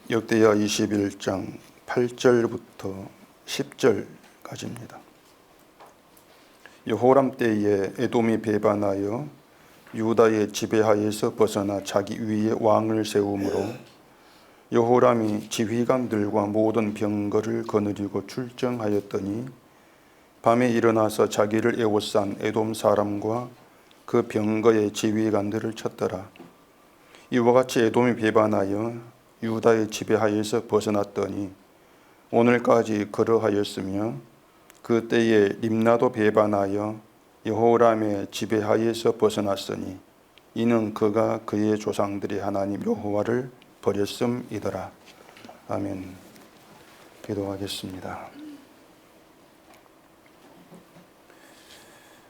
역대하 21장 8절부터 10절까지입니다. 여호람 때에 에돔이 배반하여 유다의 지배하에서 벗어나 자기 위에 왕을 세우므로 여호람이 지휘관들과 모든 병거를 거느리고 출정하였더니 밤에 일어나서 자기를 에워싼 에돔 사람과 그 병거의 지휘관들을 쳤더라. 이와 같이 에돔이 배반하여 유다의 지배하에서 벗어났더니 오늘까지 그러하였으며 그때에 림나도 배반하여 여호람의 지배하에서 벗어났으니 이는 그가 그의 조상들의 하나님 여호와를 버렸음이더라. 아멘. 기도하겠습니다.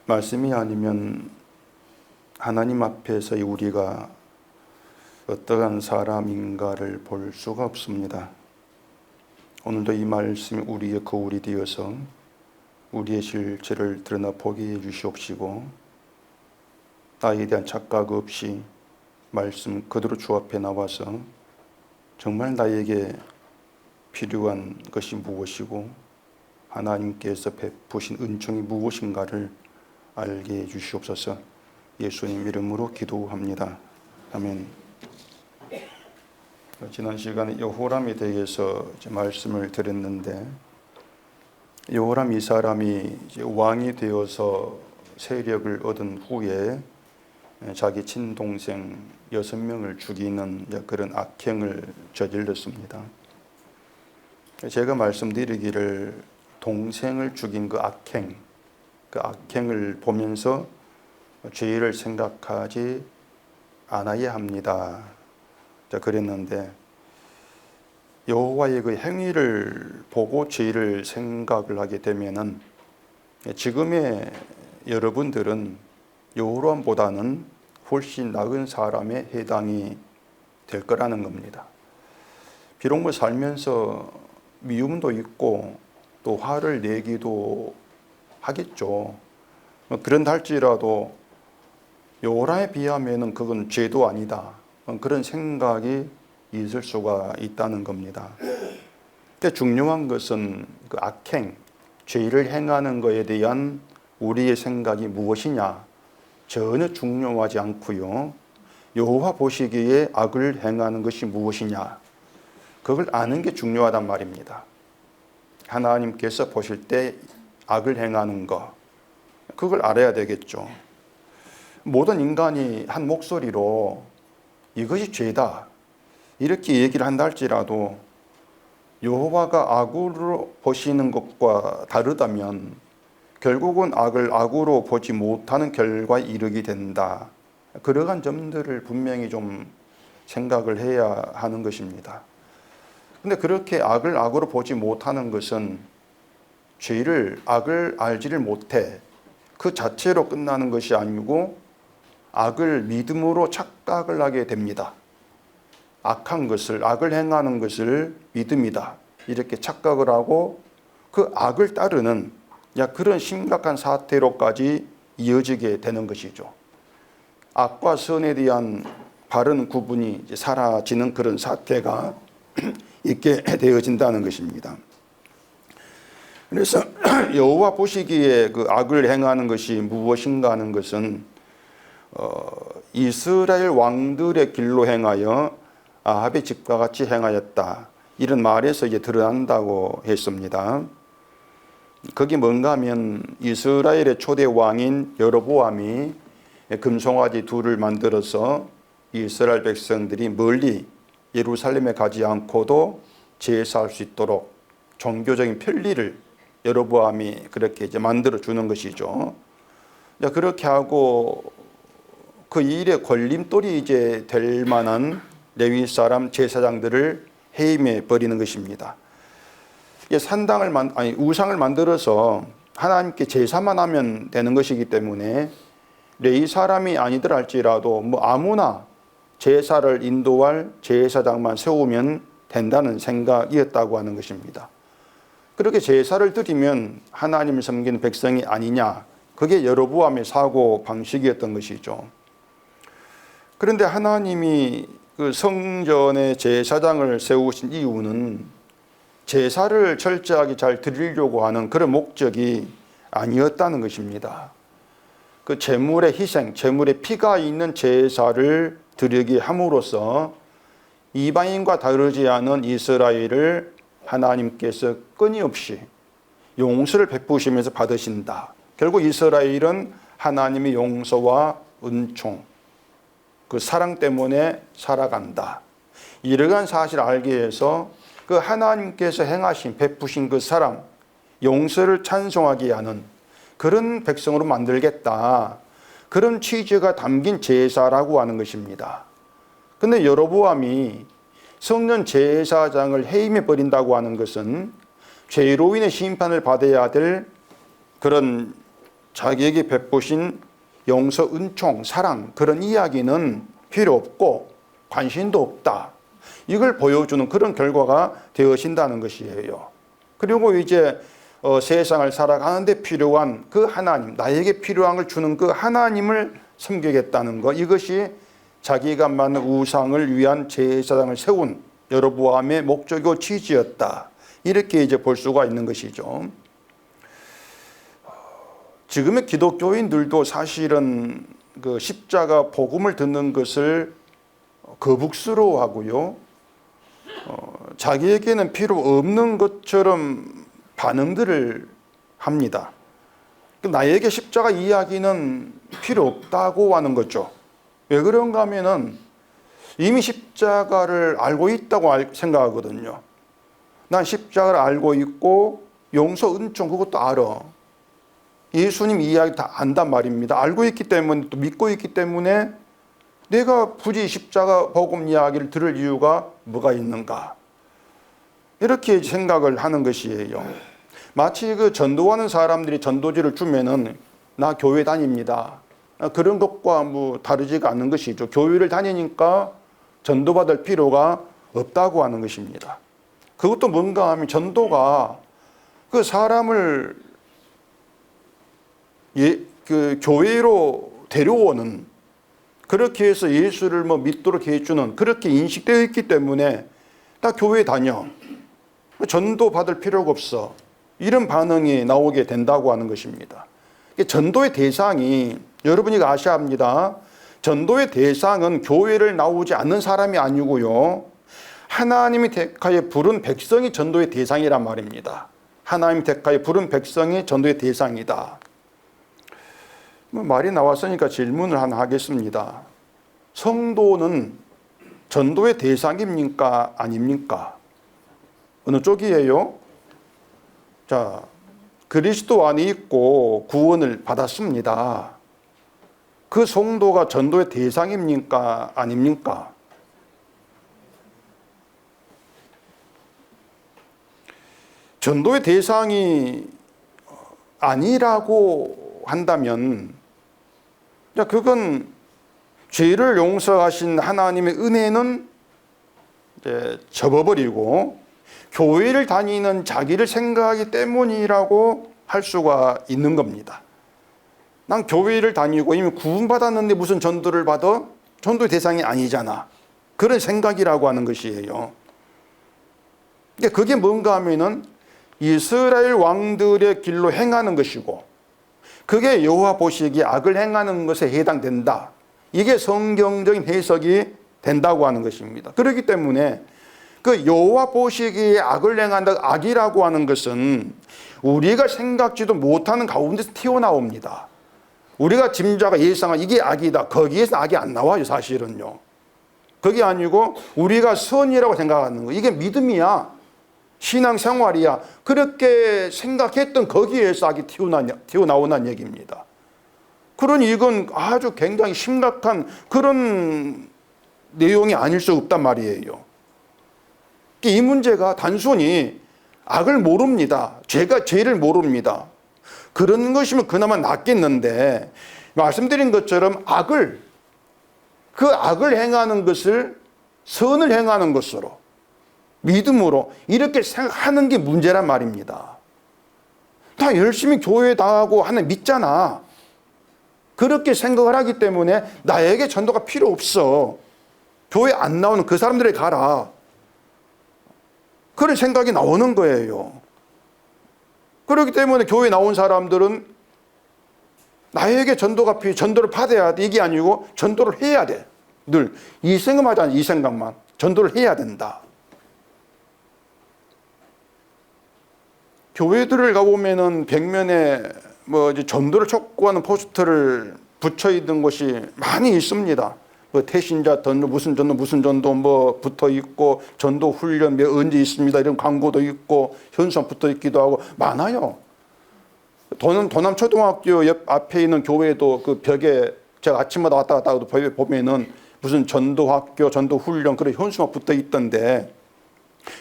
말씀이 아니면 하나님 앞에서 우리가 어떠한 사람인가를 볼 수가 없습니다. 오늘도 이 말씀이 우리의 거울이 되어서 우리의 실체를 드러나 보게 해주시옵시고 나에 대한 착각 없이 말씀 그대로 주 앞에 나와서 정말 나에게 필요한 것이 무엇이고 하나님께서 베푸신 은총이 무엇인가를 알게 해주시옵소서. 예수님 이름으로 기도합니다. 아멘. 지난 시간에 여호람에 대해서 말씀을 드렸는데 여호람 이 사람이 이제 왕이 되어서 세력을 얻은 후에 자기 친동생 6명을 죽이는 그런 악행을 저질렀습니다. 제가 말씀드리기를 동생을 죽인 그 악행을 보면서 죄를 생각하지 않아야 합니다. 그랬는데 여호와의 그 행위를 보고 죄를 생각을 하게 되면은 지금의 여러분들은 여호람보다는 훨씬 나은 사람에 해당이 될 거라는 겁니다. 비록 뭐 살면서 미움도 있고 또 화를 내기도 하겠죠. 그런다 할지라도 여호람에 비하면은 그건 죄도 아니다. 그런 생각이 있을 수가 있다는 겁니다. 근데 중요한 것은 그 악행, 죄를 행하는 것에 대한 우리의 생각이 무엇이냐 전혀 중요하지 않고요. 여호와 보시기에 악을 행하는 것이 무엇이냐 그걸 아는 게 중요하단 말입니다. 하나님께서 보실 때 악을 행하는 것 그걸 알아야 되겠죠. 모든 인간이 한 목소리로 이것이 죄다 이렇게 얘기를 한다 할지라도 여호와가 악으로 보시는 것과 다르다면 결국은 악을 악으로 보지 못하는 결과에 이르게 된다. 그러한 점들을 분명히 좀 생각을 해야 하는 것입니다. 근데 그렇게 악을 악으로 보지 못하는 것은 죄를 악을 알지를 못해 그 자체로 끝나는 것이 아니고 악을 믿음으로 착각을 하게 됩니다. 악한 것을, 악을 행하는 것을 믿음이다. 이렇게 착각을 하고 그 악을 따르는 그런 심각한 사태로까지 이어지게 되는 것이죠. 악과 선에 대한 바른 구분이 이제 사라지는 그런 사태가 있게 되어진다는 것입니다. 그래서 여호와 보시기에 그 악을 행하는 것이 무엇인가 하는 것은 이스라엘 왕들의 길로 행하여 아합의 집과 같이 행하였다. 이런 말에서 이제 드러난다고 했습니다. 그게 뭔가 하면 이스라엘의 초대 왕인 여로보암이 금송아지 둘을 만들어서 이스라엘 백성들이 멀리 예루살렘에 가지 않고도 제사할 수 있도록 종교적인 편리를 여로보암이 그렇게 이제 만들어 주는 것이죠. 그렇게 하고 그 일에 걸림돌이 이제 될 만한 레위 사람 제사장들을 해임해 버리는 것입니다. 우상을 만들어서 하나님께 제사만 하면 되는 것이기 때문에 레위 사람이 아니더라 할지라도 뭐 아무나 제사를 인도할 제사장만 세우면 된다는 생각이었다고 하는 것입니다. 그렇게 제사를 드리면 하나님을 섬기는 백성이 아니냐 그게 여로보암의 사고 방식이었던 것이죠. 그런데 하나님이 그 성전에 제사장을 세우신 이유는 제사를 철저하게 잘 드리려고 하는 그런 목적이 아니었다는 것입니다. 그 제물의 희생, 제물의 피가 있는 제사를 드리게 함으로써 이방인과 다르지 않은 이스라엘을 하나님께서 끊임없이 용서를 베푸시면서 받으신다. 결국 이스라엘은 하나님의 용서와 은총, 그 사랑 때문에 살아간다. 이러한 사실을 알기 위해서 그 하나님께서 행하신 베푸신 그 사랑, 용서를 찬송하게 하는 그런 백성으로 만들겠다. 그런 취지가 담긴 제사라고 하는 것입니다. 근데 여로보암이 성전 제사장을 해임해 버린다고 하는 것은 죄로 인해 심판을 받아야 될 그런 자기에게 베푸신 용서, 은총, 사랑 그런 이야기는 필요 없고 관심도 없다. 이걸 보여주는 그런 결과가 되어진다는 것이에요. 그리고 이제 세상을 살아가는데 필요한 그 하나님, 나에게 필요한 걸 주는 그 하나님을 섬기겠다는 것, 이것이 자기가 만든 우상을 위한 제사장을 세운 여로보암의 목적이고 취지였다. 이렇게 이제 볼 수가 있는 것이죠. 지금의 기독교인들도 사실은 그 십자가 복음을 듣는 것을 거북스러워하고요. 자기에게는 필요 없는 것처럼 반응들을 합니다. 나에게 십자가 이야기는 필요 없다고 하는 거죠. 왜 그런가 하면은 이미 십자가를 알고 있다고 생각하거든요. 난 십자가를 알고 있고 용서, 은총 그것도 알아. 예수님 이야기 다 안단 말입니다. 알고 있기 때문에 또 믿고 있기 때문에 내가 굳이 십자가 복음 이야기를 들을 이유가 뭐가 있는가? 이렇게 생각을 하는 것이에요. 마치 그 전도하는 사람들이 전도지를 주면은 나 교회 다닙니다. 그런 것과 뭐 다르지가 않는 것이죠. 교회를 다니니까 전도받을 필요가 없다고 하는 것입니다. 그것도 뭔가 하면 전도가 그 사람을 그 교회로 데려오는, 그렇게 해서 예수를 믿도록 해주는, 그렇게 인식되어 있기 때문에 나 교회 다녀. 전도 받을 필요가 없어. 이런 반응이 나오게 된다고 하는 것입니다. 전도의 대상이 여러분이 아셔야 합니다. 전도의 대상은 교회를 나오지 않는 사람이 아니고요. 하나님이 택하여 부른 백성이 전도의 대상이란 말입니다. 하나님이 택하여 부른 백성이 전도의 대상이다. 말이 나왔으니까 질문을 하나 하겠습니다. 성도는 전도의 대상입니까? 아닙니까? 어느 쪽이에요? 자, 그리스도 안에 있고 구원을 받았습니다. 그 성도가 전도의 대상입니까? 아닙니까? 전도의 대상이 아니라고 한다면 그건 죄를 용서하신 하나님의 은혜는 이제 접어버리고 교회를 다니는 자기를 생각하기 때문이라고 할 수가 있는 겁니다. 난 교회를 다니고 이미 구원받았는데 무슨 전도를 받아? 전도의 대상이 아니잖아. 그런 생각이라고 하는 것이에요. 그게 뭔가 하면은 이스라엘 왕들의 길로 행하는 것이고 그게 여호와 보시기에 악을 행하는 것에 해당된다. 이게 성경적인 해석이 된다고 하는 것입니다. 그렇기 때문에 그 여호와 보시기에 악을 행한다, 악이라고 하는 것은 우리가 생각지도 못하는 가운데서 튀어나옵니다. 우리가 짐작과 예상한 이게 악이다. 거기에서 악이 안 나와요, 사실은요. 그게 아니고 우리가 선이라고 생각하는 거. 이게 믿음이야. 신앙생활이야. 그렇게 생각했던 거기에서 악이 튀어나오는 얘기입니다. 그러니 이건 아주 굉장히 심각한 그런 내용이 아닐 수 없단 말이에요. 이 문제가 단순히 악을 모릅니다. 죄를 모릅니다. 그런 것이면 그나마 낫겠는데 말씀드린 것처럼 그 악을 행하는 것을 선을 행하는 것으로 믿음으로 이렇게 생각하는 게 문제란 말입니다. 다 열심히 교회 나가고 하는 믿잖아. 그렇게 생각을 하기 때문에 나에게 전도가 필요 없어. 교회 안 나오는 그 사람들에게 가라. 그런 생각이 나오는 거예요. 그렇기 때문에 교회 나온 사람들은 나에게 전도가 필요해. 전도를 받아야 돼. 이게 아니고 전도를 해야 돼. 늘 이 생각만 하잖아. 이 생각만. 전도를 해야 된다. 교회들을 가보면은 벽면에 이제 전도를 촉구하는 포스터를 붙여 있는 곳이 많이 있습니다. 태신자 전도, 무슨 전도 붙어 있고, 전도 훈련 언제 있습니다. 이런 광고도 있고, 현수막 붙어 있기도 하고, 많아요. 도남초등학교 옆 앞에 있는 교회도 그 벽에 제가 아침마다 왔다 갔다 하고 보면은 무슨 전도학교, 전도훈련 그런 현수막 붙어 있던데,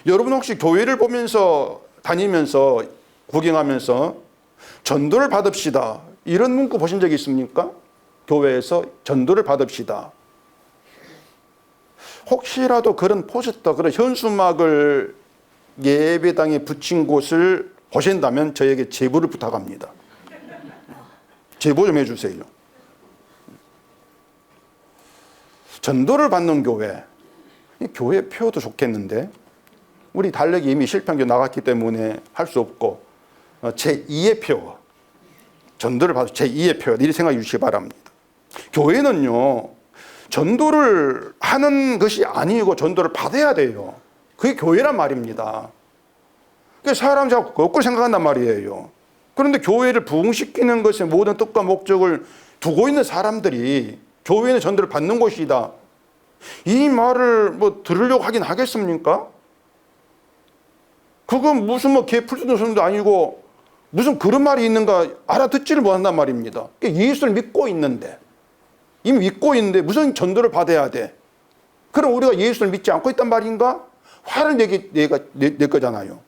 여러분 혹시 교회를 보면서 다니면서 구경하면서 전도를 받읍시다 이런 문구 보신 적이 있습니까? 교회에서 전도를 받읍시다. 혹시라도 그런 포스터, 그런 현수막을 예배당에 붙인 곳을 보신다면 저에게 제보를 부탁합니다. 제보 좀 해주세요. 전도를 받는 교회, 교회 표도 좋겠는데 우리 달력이 이미 실평교 나갔기 때문에 할 수 없고 제2의 표, 전도를 받아 제2의 표 이렇게 생각해 주시기 바랍니다. 교회는요 전도를 하는 것이 아니고 전도를 받아야 돼요. 그게 교회란 말입니다. 사람 자꾸 거꾸로 생각한단 말이에요. 그런데 교회를 부흥시키는 것에 모든 뜻과 목적을 두고 있는 사람들이 교회는 전도를 받는 곳이다, 이 말을 들으려고 하긴 하겠습니까? 그건 무슨 개풀수도 소리도 아니고 무슨 그런 말이 있는가 알아듣지를 못한단 말입니다. 예수를 믿고 있는데, 이미 믿고 있는데 무슨 전도를 받아야 돼? 그럼 우리가 예수를 믿지 않고 있단 말인가? 화를 낼 거잖아요.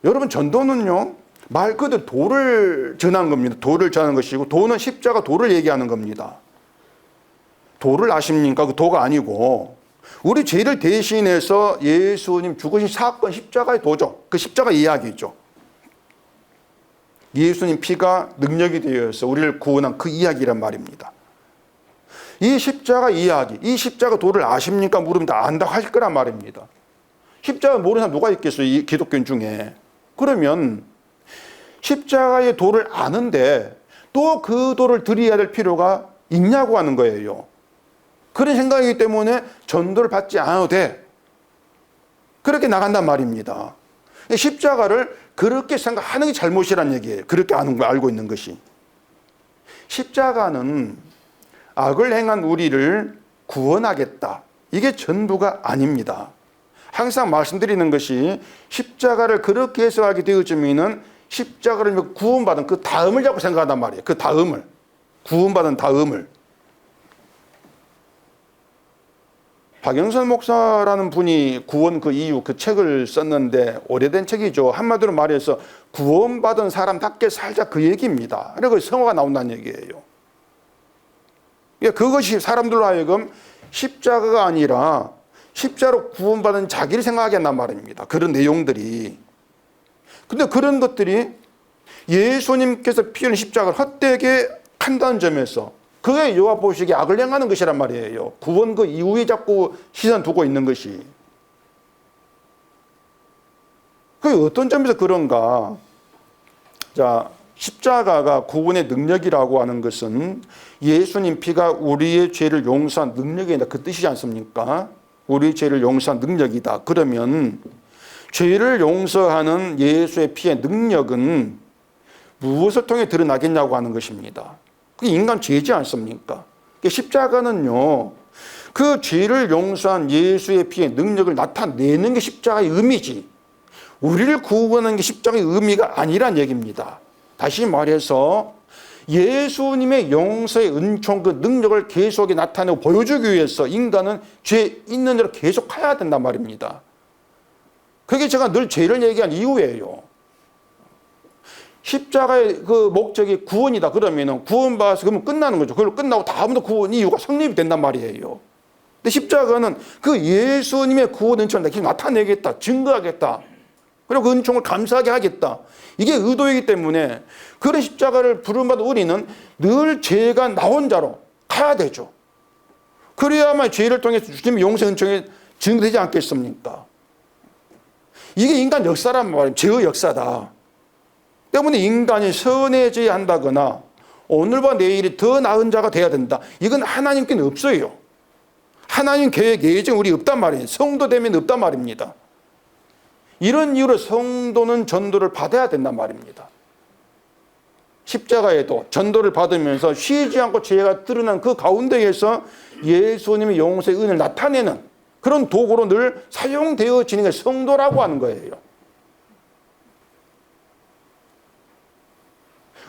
여러분, 전도는요 말 그대로 도를 전하는 겁니다. 도를 전하는 것이고, 도는 십자가 도를 얘기하는 겁니다. 도를 아십니까? 그 도가 아니고 우리 죄를 대신해서 예수님 죽으신 사건, 십자가의 도죠. 그 십자가 이야기죠. 예수님 피가 능력이 되어서 우리를 구원한 그 이야기란 말입니다. 이 십자가 이야기, 이 십자가 도를 아십니까? 물으면 다 안다고 할 거란 말입니다. 십자가 모르는 사람 누가 있겠어요, 이 기독교 중에. 그러면 십자가의 도를 아는데 또 그 도를 드려야 될 필요가 있냐고 하는 거예요. 그런 생각이기 때문에 전도를 받지 않아도 돼, 그렇게 나간단 말입니다. 십자가를 그렇게 생각하는 게 잘못이란 얘기예요. 그렇게 아는 거, 알고 있는 것이. 십자가는 악을 행한 우리를 구원하겠다, 이게 전부가 아닙니다. 항상 말씀드리는 것이 십자가를 그렇게 해석하게 되어지면은 십자가를 구원받은 그 다음을 자꾸 생각한단 말이에요. 그 다음을, 구원받은 다음을. 박영선 목사라는 분이 구원 그 이유 그 책을 썼는데, 오래된 책이죠. 한마디로 말해서 구원받은 사람답게 살자, 그 얘기입니다. 그리고 성화가 나온다는 얘기예요. 그것이 사람들로 하여금 십자가가 아니라 십자로 구원받은 자기를 생각하게 한단 말입니다. 그런 내용들이. 근데 그런 것들이 예수님께서 피 흘린 십자가를 헛되게 한다는 점에서 그게 여호와 보시기에 악을 행하는 것이란 말이에요. 구원 그 이후에 자꾸 시선 두고 있는 것이. 그게 어떤 점에서 그런가? 자, 십자가가 구원의 능력이라고 하는 것은 예수님 피가 우리의 죄를 용서한 능력이다, 그 뜻이지 않습니까? 우리의 죄를 용서한 능력이다. 그러면 죄를 용서하는 예수의 피의 능력은 무엇을 통해 드러나겠냐고 하는 것입니다. 그게 인간 죄지 않습니까? 십자가는요, 그 죄를 용서한 예수의 피의 능력을 나타내는 게 십자가의 의미지, 우리를 구원하는 게 십자가의 의미가 아니란 얘기입니다. 다시 말해서 예수님의 용서의 은총, 그 능력을 계속하게 나타내고 보여주기 위해서 인간은 죄 있는 대로 계속 가야 된단 말입니다. 그게 제가 늘 죄를 얘기한 이유예요. 십자가의 그 목적이 구원이다 그러면은 구원받아서 그러면 끝나는 거죠. 그걸로 끝나고 다음부터 구원 이유가 성립이 된단 말이에요. 근데 십자가는 그 예수님의 구원 은총을 계속 나타내겠다, 증거하겠다, 그리고 그 은총을 감사하게 하겠다, 이게 의도이기 때문에 그런 십자가를 부름받은 우리는 늘 죄가 나 혼자로 가야 되죠. 그래야만 죄를 통해서 주님의 용서 은총이 증거되지 않겠습니까? 이게 인간 역사란 말이에요. 죄의 역사다. 때문에 인간이 선해져야 한다거나 오늘과 내일이 더 나은 자가 돼야 된다. 이건 하나님께는 없어요. 하나님 계획 예정 우리 없단 말이에요. 성도 되면 없단 말입니다. 이런 이유로 성도는 전도를 받아야 된단 말입니다. 십자가에도 전도를 받으면서 쉬지 않고 죄가 드러난 그 가운데에서 예수님의 용서의 은혜를 나타내는 그런 도구로 늘 사용되어지는 게 성도라고 하는 거예요.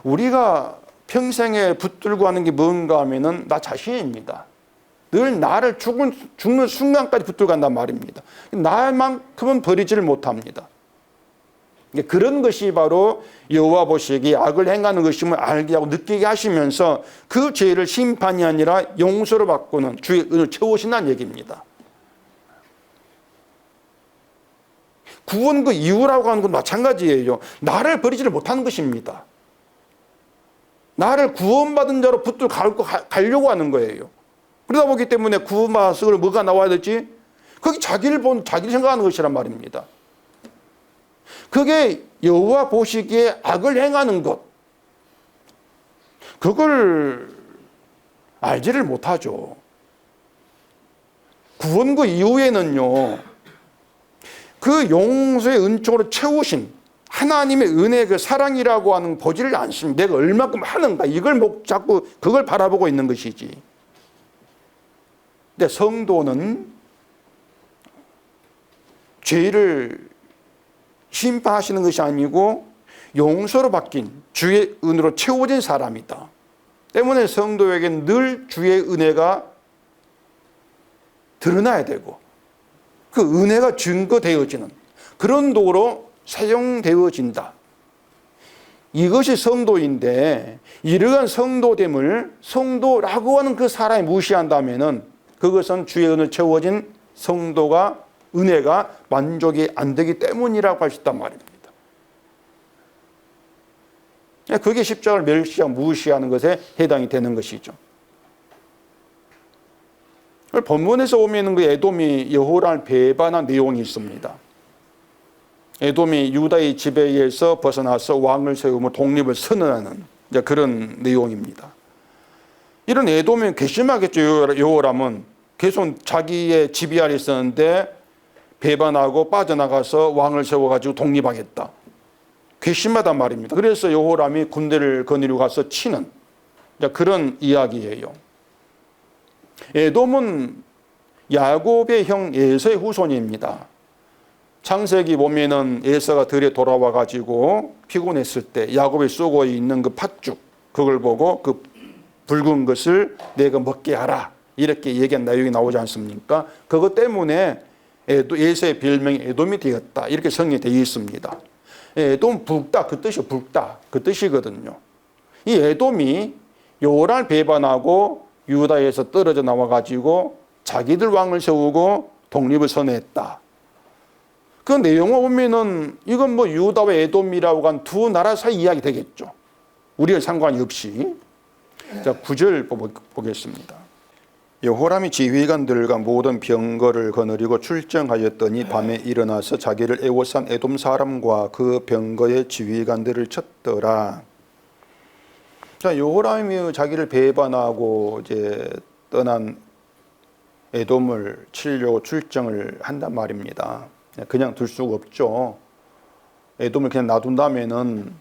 우리가 평생에 붙들고 하는 게 뭔가 하면은 나 자신입니다. 늘 나를 죽는 순간까지 붙들고 간단 말입니다. 나만큼은 버리지를 못합니다. 그런 것이 바로 여호와 보시기에 악을 행하는 것임을 알게 하고 느끼게 하시면서 그 죄를 심판이 아니라 용서로 바꾸는 주의 은혜를 채우신다는 얘기입니다. 구원 그 이유라고 하는 건 마찬가지예요. 나를 버리지를 못하는 것입니다. 나를 구원받은 자로 붙들고 가려고 하는 거예요. 그러다 보기 때문에 구원받았을 뭐가 나와야 되지? 그게 자기를 생각하는 것이란 말입니다. 그게 여호와 보시기에 악을 행하는 것, 그걸 알지를 못하죠. 구원구 이후에는요, 그 용서의 은총으로 채우신 하나님의 은혜 그 사랑이라고 하는 보지를 않습니다. 내가 얼마큼 하는가 이걸 자꾸 그걸 바라보고 있는 것이지. 근데 성도는 죄를 심판하시는 것이 아니고 용서로 바뀐 주의 은혜로 채워진 사람이다. 때문에 성도에게는 늘 주의 은혜가 드러나야 되고 그 은혜가 증거되어지는 그런 도구로 사용되어진다. 이것이 성도인데 이러한 성도됨을 성도라고 하는 그 사람이 무시한다면은 그것은 주의 은혜로 채워진 성도가 은혜가 만족이 안 되기 때문이라고 할 수 있단 말입니다. 그게 십자가를 멸시하고 무시하는 것에 해당이 되는 것이죠. 본문에서 보면 그 에돔이 여호람을 배반한 내용이 있습니다. 에돔이 유다의 지배에서 벗어나서 왕을 세우며 독립을 선언하는 그런 내용입니다. 이런 에돔이 괘씸하겠죠. 여호람은 계속 자기의 지배 아래 있었는데 배반하고 빠져나가서 왕을 세워가지고 독립하겠다. 괘씸하단 말입니다. 그래서 여호람이 군대를 거느리고 가서 치는 그런 이야기예요. 에돔은 야곱의 형 에서의 후손입니다. 창세기 보면은 에서가 들에 돌아와 가지고 피곤했을 때 야곱이 쏘고 있는 그 팥죽 그걸 보고 그 붉은 것을 내가 먹게 하라 이렇게 얘기한 내용이 나오지 않습니까? 그것 때문에 에서의 별명이 에돔이 되었다 이렇게 성경에 되어 있습니다. 에돔 붉다 그 뜻이 붉다 그 뜻이거든요. 이 에돔이 여호람을 배반하고 유다에서 떨어져 나와 가지고 자기들 왕을 세우고 독립을 선언했다. 그 내용을 보면은 이건 뭐 유다와 에돔이라고 한 두 나라 사이 이야기 되겠죠. 우리와 상관이 없이. 자, 9절 보겠습니다. 여호람이 지휘관들과 모든 병거를 거느리고 출정하였더니 밤에 일어나서 자기를 애워싼 에돔 사람과 그 병거의 지휘관들을 쳤더라. 자, 여호람이 자기를 배반하고 이제 떠난 에돔을 치려고 출정을 한단 말입니다. 그냥 둘 수가 없죠. 에돔을 그냥 놔둔다면은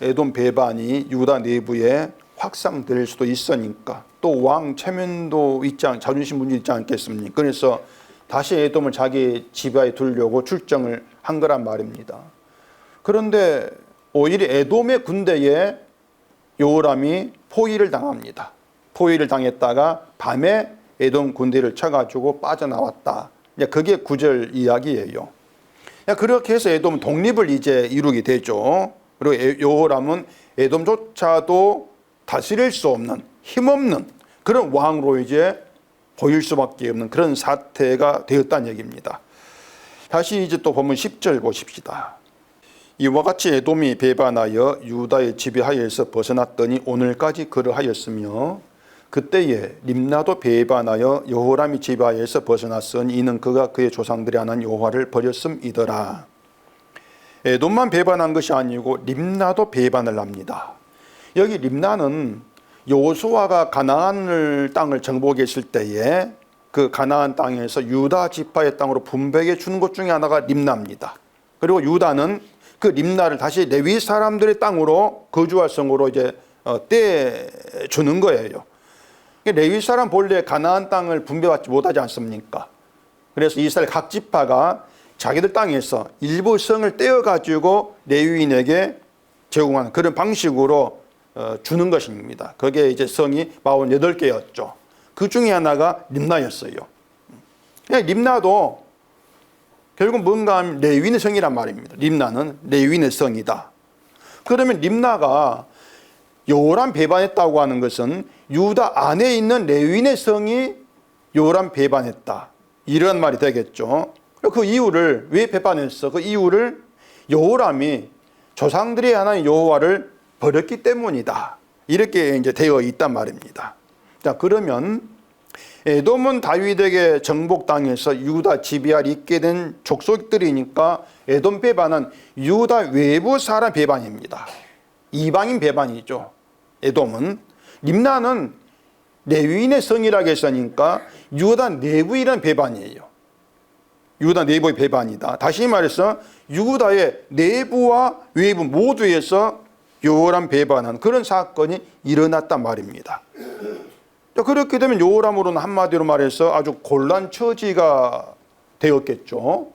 에돔 배반이 유다 내부에 확산될 수도 있으니까 또 왕 체면도 자존심 문제 있지 않겠습니까? 그래서 다시 에돔을 자기 지배에 두려고 출정을 한 거란 말입니다. 그런데 오히려 에돔의 군대에 여호람이 포위를 당합니다. 포위를 당했다가 밤에 에돔 군대를 쳐가지고 빠져나왔다. 그게 9절 이야기예요. 그렇게 해서 에돔은 독립을 이제 이루게 되죠. 그리고 여호람은 에돔조차도 다스릴 수 없는 힘없는 그런 왕으로 이제 보일 수밖에 없는 그런 사태가 되었다는 얘기입니다. 다시 이제 또 보면 10절 보십시다. 이와 같이 에돔이 배반하여 유다의 지배하에서 벗어났더니 오늘까지 그러하였으며 그때에 림나도 배반하여 여호람이 지바에서 벗어났으니 이는 그가 그의 조상들이 안한 여호와를 버렸음이더라. 에돔만 배반한 것이 아니고 림나도 배반을 합니다. 여기 림나는 여호수아가 가나안 땅을 정복했을 때에 그 가나안 땅에서 유다 지파의 땅으로 분배해 주는 것 중에 하나가 림나입니다. 그리고 유다는 그 림나를 다시 레위 사람들의 땅으로 거주할 성으로 이제 떼 주는 거예요. 레위 사람 본래 가나안 땅을 분배받지 못하지 않습니까? 그래서 이스라엘 각 지파가 자기들 땅에서 일부 성을 떼어 가지고 레위인에게 제공하는 그런 방식으로 주는 것입니다. 그게 이제 성이 48개였죠. 그 중에 하나가 림나였어요. 림나도 결국 뭔가 하면 레위인의 성이란 말입니다. 림나는 레위인의 성이다. 그러면 림나가 여호람 배반했다고 하는 것은 유다 안에 있는 레위인의 성이 여호람 배반했다, 이런 말이 되겠죠. 그 이유를 왜 배반했어? 그 이유를 여호람이 조상들의 하나님 여호와를 버렸기 때문이다, 이렇게 이제 되어 있단 말입니다. 자, 그러면 에돔은 다윗에게 정복당해서 유다 지배하에 있게 된 족속들이니까 에돔 배반은 유다 외부 사람 배반입니다. 이방인 배반이죠. 에돔은. 림나는 레위인의 성이라고 했으니까 유다 내부이란 배반이에요. 유다 내부의 배반이다. 다시 말해서 유다의 내부와 외부 모두에서 여호람 배반한 그런 사건이 일어났단 말입니다. 그렇게 되면 여호람으로는 한마디로 말해서 아주 곤란 처지가 되었겠죠.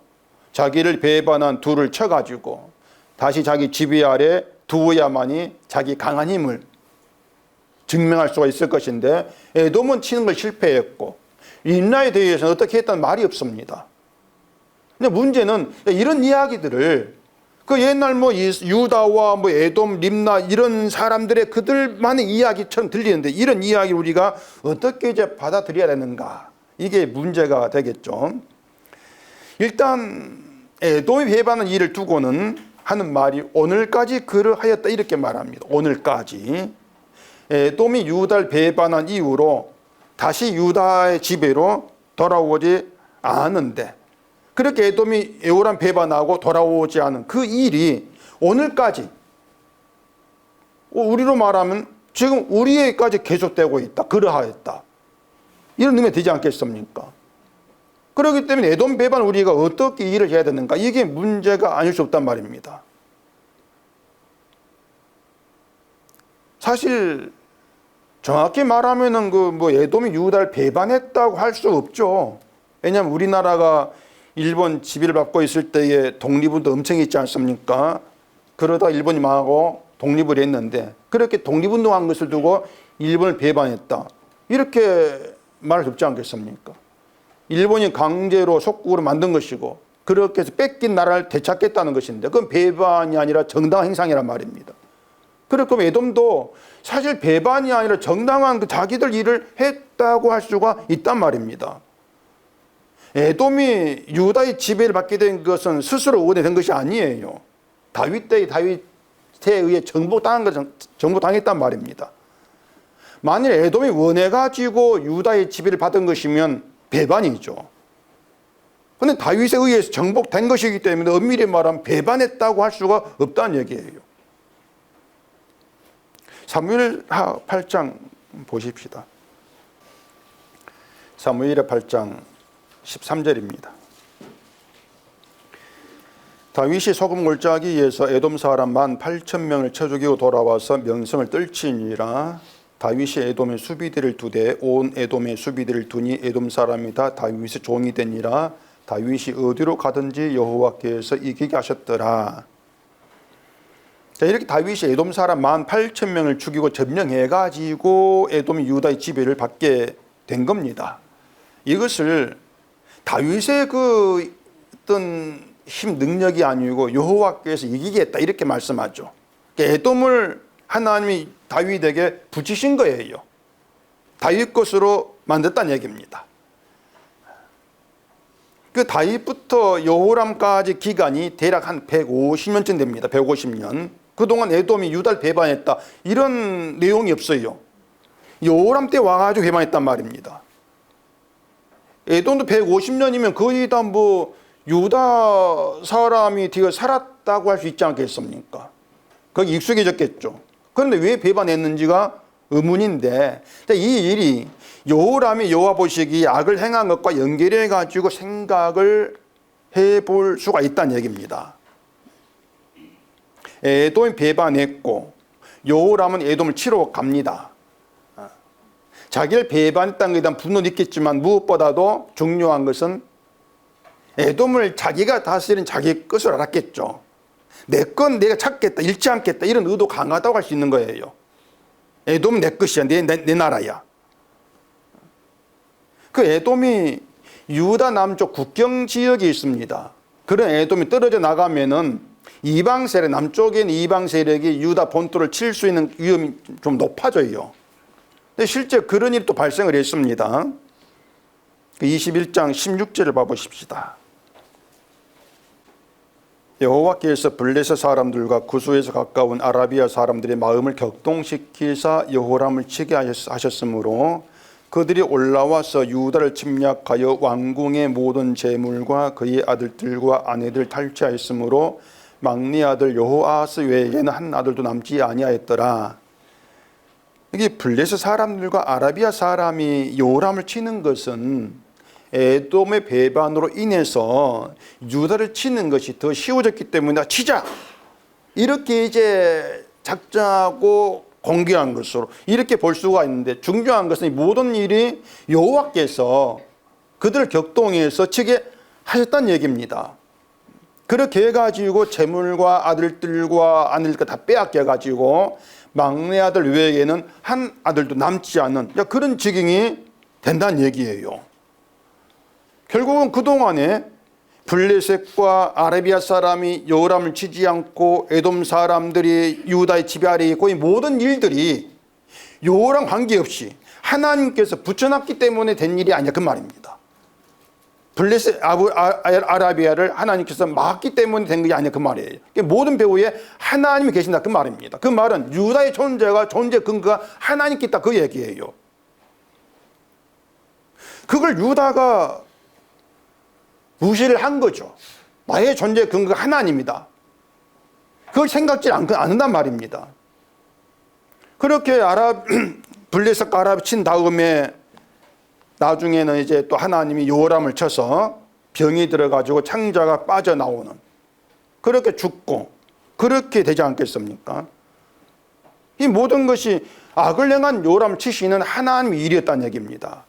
자기를 배반한 둘을 쳐가지고 다시 자기 지배 아래 두어야만이 자기 강한 힘을 증명할 수가 있을 것인데, 에돔은 치는 걸 실패했고 림나에 대해서는 어떻게 했다는 말이 없습니다. 근데 문제는 이런 이야기들을 그 옛날 유다와 에돔, 림나 이런 사람들의 그들만의 이야기처럼 들리는데, 이런 이야기를 우리가 어떻게 이제 받아들여야 되는가, 이게 문제가 되겠죠. 일단 에돔이 배반한 일을 두고는 하는 말이 오늘까지 그러하였다, 이렇게 말합니다. 오늘까지 에돔이 유다를 배반한 이후로 다시 유다의 지배로 돌아오지 않았는데, 그렇게 에돔이 여호람 배반하고 돌아오지 않은 그 일이 오늘까지, 우리로 말하면 지금 우리에게까지 계속되고 있다, 그러하였다, 이런 의미가 되지 않겠습니까? 그렇기 때문에 에돔 배반 우리가 어떻게 일을 해야 되는가, 이게 문제가 아닐 수 없단 말입니다. 사실 정확히 말하면은 에돔이 유다를 배반했다고 할 수 없죠. 왜냐하면 우리나라가 일본 지배를 받고 있을 때에 독립운동 엄청 있지 않습니까? 그러다 일본이 망하고 독립을 했는데, 그렇게 독립운동한 것을 두고 일본을 배반했다, 이렇게 말할 수 없지 않겠습니까? 일본이 강제로 속국으로 만든 것이고 그렇게 해서 뺏긴 나라를 되찾겠다는 것인데, 그건 배반이 아니라 정당한 행상이란 말입니다. 그렇고 에돔도 사실 배반이 아니라 정당한 자기들 일을 했다고 할 수가 있단 말입니다. 에돔이 유다의 지배를 받게 된 것은 스스로 원해된 것이 아니에요. 다윗 때의 다윗에 의해 정복당했단 말입니다. 만일 에돔이 원해가지고 유다의 지배를 받은 것이면 배반이죠. 그런데 다윗에 의해서 정복된 것이기 때문에 엄밀히 말하면 배반했다고 할 수가 없다는 얘기예요. 사무엘하 8장 보십시다. 사무엘하 8장 13절입니다. 다윗이 소금 골짜기에서 에돔 사람 18,000명을 쳐 죽이고 돌아와서 명성을 떨치니라. 다윗이 에돔의 수비대를 두되 온 에돔의 수비대를 두니 에돔 사람이 다 다윗의 종이 되니라. 다윗이 어디로 가든지 여호와께서 이기게 하셨더라. 자, 이렇게 다윗이 에돔 사람 18,000명을 죽이고 점령해가지고 에돔이 유다의 지배를 받게 된 겁니다. 이것을 다윗의 그 어떤 힘 능력이 아니고 여호와께서 이기게 했다, 이렇게 말씀하죠. 에돔을 하나님이 다윗에게 붙이신 거예요. 다윗 것으로 만들었다는 얘기입니다. 그 다윗부터 여호람까지 기간이 대략 한 150년쯤 됩니다. 150년. 그동안 에돔이 유다를 배반했다, 이런 내용이 없어요. 여호람 때 와가지고 회방했단 말입니다. 에돔도 150년이면 거의 다 뭐 유다 사람이 뒤에 살았다고 할 수 있지 않겠습니까? 거기 익숙해졌겠죠. 그런데 왜 배반했는지가 의문인데, 이 일이 여호람이 여호와 보시기에 악을 행한 것과 연결해 가지고 생각을 해볼 수가 있다는 얘기입니다. 에돔이 배반했고 여호람은 에돔을 치러 갑니다. 자기를 배반했다는 것에 대한 분노는 있겠지만 무엇보다도 중요한 것은 에돔을 자기가 다스리는 자기의 것을 알았겠죠. 내 건 내가 찾겠다, 잃지 않겠다, 이런 의도 강하다고 할 수 있는 거예요. 에돔은 내 것이야, 내 나라야. 그 에돔이 유다 남쪽 국경 지역에 있습니다. 그런 에돔이 떨어져 나가면은 이방 세력, 남쪽에 있는 이방 세력이 유다 본토를 칠 수 있는 위험이 좀 높아져요. 근데 실제 그런 일이 또 발생을 했습니다. 21장 16절을 봐보십시다. 여호와께서 블레셋 사람들과 구수에서 가까운 아라비아 사람들의 마음을 격동시키사 여호람을 치게 하셨으므로 그들이 올라와서 유다를 침략하여 왕궁의 모든 재물과 그의 아들들과 아내들 탈취하였으므로 막내 아들 여호아스 외에는 한 아들도 남지 아니하였더라. 이게 블레셋 사람들과 아라비아 사람이 여호람을 치는 것은 에돔의 배반으로 인해서 유다를 치는 것이 더 쉬워졌기 때문에 치자, 이렇게 이제 작정하고 공개한 것으로 이렇게 볼 수가 있는데, 중요한 것은 이 모든 일이 여호와께서 그들을 격동해서 치게 하셨다는 얘기입니다. 그렇게 해가지고 재물과 아들들과 아내들과 다 빼앗겨가지고 막내 아들 외에는 한 아들도 남지 않는 그런 지경이 된다는 얘기예요. 결국은 그동안에 블레셋과 아라비아 사람이 여호람을 치지 않고 에돔 사람들이 유다의 지배 아래에 있고, 이 모든 일들이 여호람 관계없이 하나님께서 붙여놨기 때문에 된 일이 아니야, 그 말입니다. 블레셋 아라비아를 하나님께서 막기 때문에 된 것이 아니야, 그 말이에요. 모든 배후에 하나님이 계신다, 그 말입니다. 그 말은 유다의 존재 근거가 하나님께 있다, 그 얘기예요. 그걸 유다가 무시를 한 거죠. 나의 존재 근거가 하나님이다. 그걸 생각지 않는단 말입니다. 그렇게 블레셋과 아랍이 친 다음에 나중에는 이제 또 하나님이 여호람을 쳐서 병이 들어가지고 창자가 빠져나오는, 그렇게 죽고 그렇게 되지 않겠습니까? 이 모든 것이 악을 행한 여호람을 치시는 하나님의 일이었다는 얘기입니다.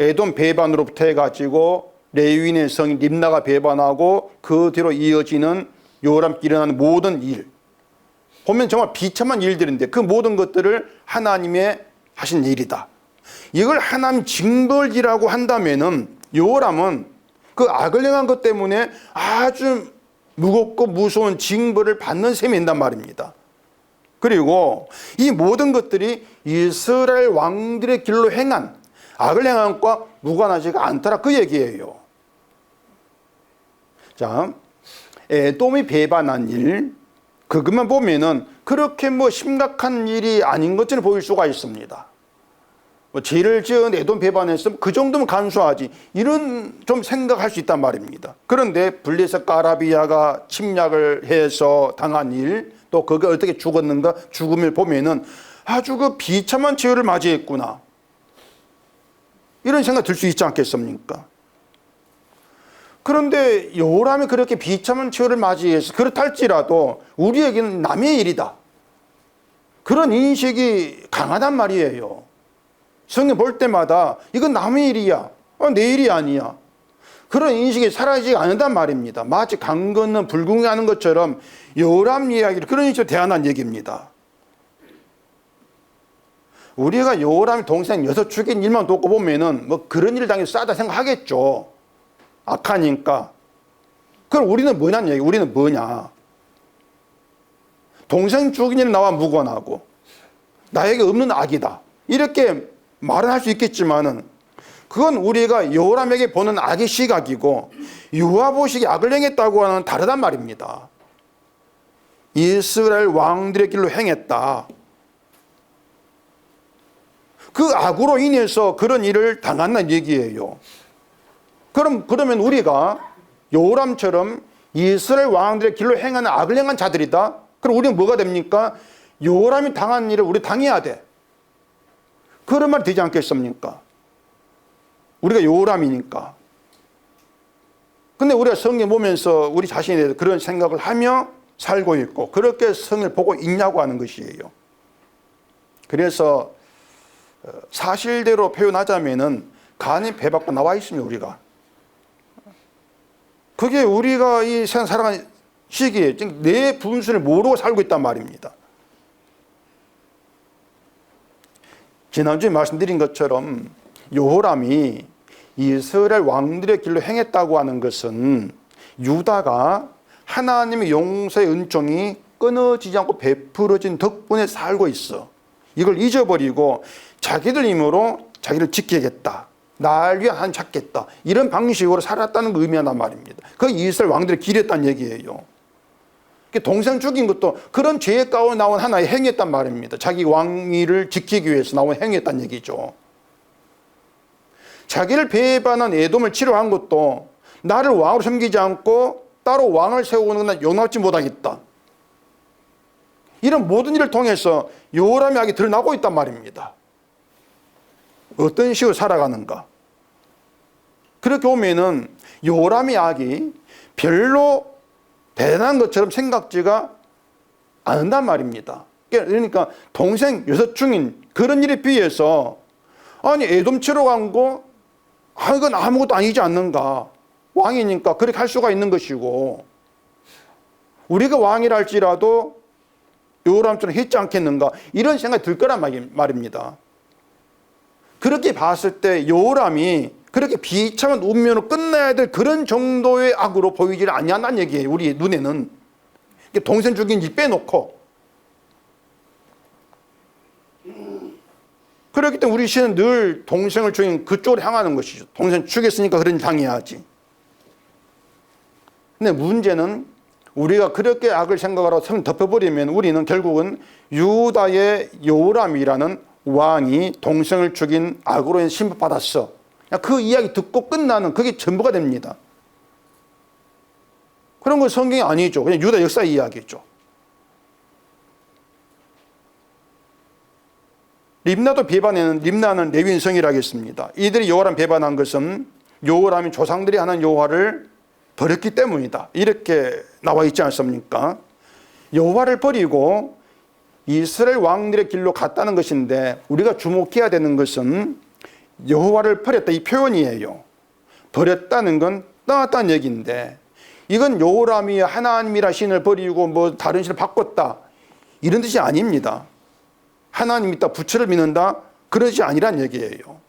에돔 배반으로부터 해가지고 레위인의 성인 림나가 배반하고 그 뒤로 이어지는 여호람께 일어나는 모든 일, 보면 정말 비참한 일들인데 그 모든 것들을 하나님의 하신 일이다. 이걸 하나님 징벌이라고 한다면은 여호람은 그 악을 행한 것 때문에 아주 무겁고 무서운 징벌을 받는 셈인단 말입니다. 그리고 이 모든 것들이 이스라엘 왕들의 길로 행한 악을 행한 것과 무관하지가 않더라, 그 얘기예요. 자, 에돔이 배반한 일, 그것만 보면은 그렇게 심각한 일이 아닌 것처럼 보일 수가 있습니다. 죄를 지은 에돔 배반했으면 그 정도면 간수하지, 이런 좀 생각할 수 있단 말입니다. 그런데 블레셋과 아라비아가 침략을 해서 당한 일, 또 그게 어떻게 죽었는가, 죽음을 보면은 아주 그 비참한 죄를 맞이했구나, 이런 생각 들 수 있지 않겠습니까? 그런데 여호람이 그렇게 비참한 죄를 맞이해서 그렇다 할지라도 우리에게는 남의 일이다, 그런 인식이 강하단 말이에요. 성경 볼 때마다 이건 남의 일이야, 내 일이 아니야, 그런 인식이 사라지지 않는단 말입니다. 마치 강 건너 불궁이 하는 것처럼 여호람 이야기를 그런 식으로 대하는 얘기입니다. 우리가 여호람이 동생 6 죽인 일만 놓고 보면은 그런 일을 당연히 싸다 생각하겠죠. 악하니까. 그럼 우리는 뭐냐는 얘기, 우리는 뭐냐. 동생 죽인 일은 나와 무관하고 나에게 없는 악이다, 이렇게 말은 할 수 있겠지만은 그건 우리가 여호람에게 보는 악의 시각이고 여호와 보시기에 악을 행했다고 하는 다르단 말입니다. 이스라엘 왕들의 길로 행했다. 그 악으로 인해서 그런 일을 당한다는 얘기예요. 그러면 우리가 요람처럼 이스라엘 왕들의 길로 행하는 악을 행한 자들이다. 그럼 우리는 뭐가 됩니까? 요람이 당한 일을 우리 당해야 돼. 그런 말 되지 않겠습니까? 우리가 요람이니까. 근데 우리가 성경 보면서 우리 자신에 대해서 그런 생각을 하며 살고 있고 그렇게 성을 보고 있냐고 하는 것이에요. 그래서 사실대로 표현하자면은 간이 배 밖으로 나와 있습니다. 우리가. 그게 우리가 이 세상 살아가는 시기에 내 분수를 모르고 살고 있단 말입니다. 지난주에 말씀드린 것처럼 여호람이 이스라엘 왕들의 길로 행했다고 하는 것은 유다가 하나님의 용서의 은총이 끊어지지 않고 베풀어진 덕분에 살고 있어. 이걸 잊어버리고 자기들 힘으로 자기를 지키겠다. 날 위해 한 찾겠다. 이런 방식으로 살았다는 걸 의미한단 말입니다. 그 이스라엘 왕들의 길이었다는 얘기예요. 동생 죽인 것도 그런 죄 가운데 나온 하나의 행위였단 말입니다. 자기 왕위를 지키기 위해서 나온 행위였다는 얘기죠. 자기를 배반한 에돔을 치료한 것도 나를 왕으로 섬기지 않고 따로 왕을 세우는 건 용납지 못하겠다. 이런 모든 일을 통해서 요람의 악이 드러나고 있단 말입니다. 어떤 식으로 살아가는가. 그렇게 보면은 요람의 악이 별로 대단한 것처럼 생각지가 않는단 말입니다. 그러니까 동생 여섯 중인 그런 일에 비해서 아니 에돔 치러 간 거 이건 아무것도 아니지 않는가. 왕이니까 그렇게 할 수가 있는 것이고 우리가 왕이라 할지라도 요람처럼 했지 않겠는가 이런 생각이 들 거란 말입니다. 그렇게 봤을 때 요람이 그렇게 비참한 운명으로 끝나야 될 그런 정도의 악으로 보이질 아니한다는 얘기예요. 우리 눈에는. 동생 죽인 일 빼놓고. 그렇기 때문에 우리 시는 늘 동생을 죽인 그쪽으로 향하는 것이죠. 동생 죽였으니까 그런 일 당해야지. 근데 문제는 우리가 그렇게 악을 생각하고 성 덮어버리면 우리는 결국은 유다의 요람이라는 왕이 동생을 죽인 악으로 인해 심판받았어. 그 이야기 듣고 끝나는 그게 전부가 됩니다. 그런 건 성경이 아니죠. 그냥 유다 역사 이야기죠. 림나도 배반에는 림나는 레위인 성이라고 했습니다. 이들이 여호람 배반한 것은 여호람이 조상들이 하는 여호와를 버렸기 때문이다. 이렇게 나와 있지 않습니까? 여호와를 버리고 이스라엘 왕들의 길로 갔다는 것인데 우리가 주목해야 되는 것은 여호와를 버렸다 이 표현이에요. 버렸다는 건 떠났다는 얘기인데 이건 여호람이 하나님이라 신을 버리고 뭐 다른 신을 바꿨다 이런 뜻이 아닙니다. 하나님 있다 부처를 믿는다 그런 뜻이 아니란 얘기예요.